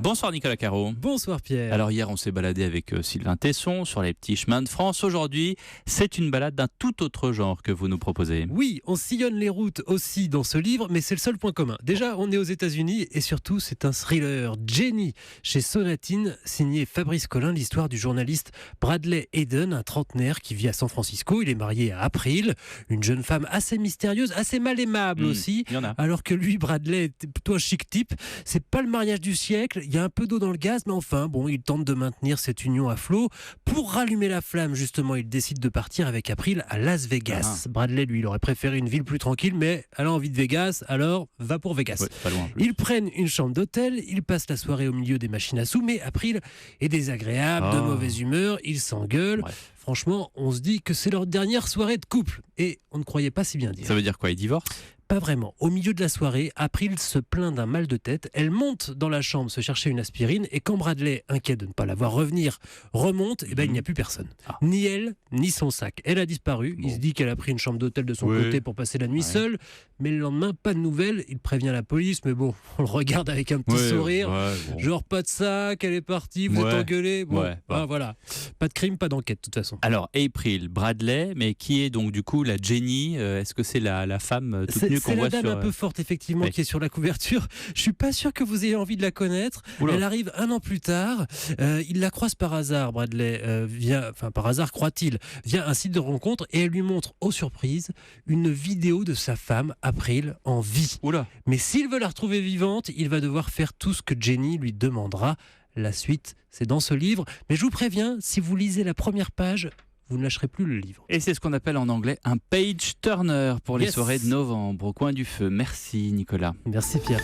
Bonsoir Nicolas Caro. Bonsoir Pierre. Alors hier on s'est baladé avec Sylvain Tesson sur les petits chemins de France. Aujourd'hui c'est une balade d'un tout autre genre que vous nous proposez. Oui, on sillonne les routes aussi dans ce livre, mais c'est le seul point commun. Déjà, on est aux États-Unis et surtout c'est un thriller. Jenny, chez Sonatine, signé Fabrice Collin, l'histoire du journaliste Bradley Hayden, un trentenaire qui vit à San Francisco. Il est marié à April, une jeune femme assez mystérieuse, assez mal aimable aussi. Il y en a. Alors que lui, Bradley, est plutôt un chic type. C'est pas le mariage du siècle. Il y a un peu d'eau dans le gaz, mais enfin, bon, il tente de maintenir cette union à flot. Pour rallumer la flamme, justement, il décide de partir avec April à Las Vegas. Bradley, lui, il aurait préféré une ville plus tranquille, mais elle a envie de Vegas, alors va pour Vegas. Ouais, pas loin. Ils prennent une chambre d'hôtel, ils passent la soirée au milieu des machines à sous, mais April est désagréable, de mauvaise humeur, ils s'engueulent. Bref. Franchement, on se dit que c'est leur dernière soirée de couple. Et on ne croyait pas si bien dire. Ça veut dire quoi, ils divorcent? Pas vraiment. Au milieu de la soirée, April se plaint d'un mal de tête. Elle monte dans la chambre se chercher une aspirine et quand Bradley, inquiet de ne pas la voir revenir, remonte, il n'y a plus personne. Ni elle, ni son sac. Elle a disparu. Il se dit qu'elle a pris une chambre d'hôtel de son côté pour passer la nuit seule. Mais le lendemain, pas de nouvelles. Il prévient la police, mais bon, on le regarde avec un petit sourire. Genre, pas de sac, elle est partie, vous êtes engueulés. Bon, voilà. Pas de crime, pas d'enquête, de toute façon. Alors, April, Bradley, mais qui est donc du coup la Jenny? Est-ce que c'est la femme toute nue qu'on voit sur... C'est la dame un peu forte, effectivement, qui est sur la couverture. Je suis pas sûr que vous ayez envie de la connaître. Oula. Elle arrive un an plus tard. Il la croise par hasard, Bradley, par hasard, croit-il, via un site de rencontre et elle lui montre, aux surprises, une vidéo de sa femme, April, en vie. Oula. Mais s'il veut la retrouver vivante, il va devoir faire tout ce que Jenny lui demandera. La suite, c'est dans ce livre. Mais je vous préviens, si vous lisez la première page, vous ne lâcherez plus le livre. Et c'est ce qu'on appelle en anglais un page turner pour les soirées de novembre au coin du feu. Merci Nicolas. Merci Pierre.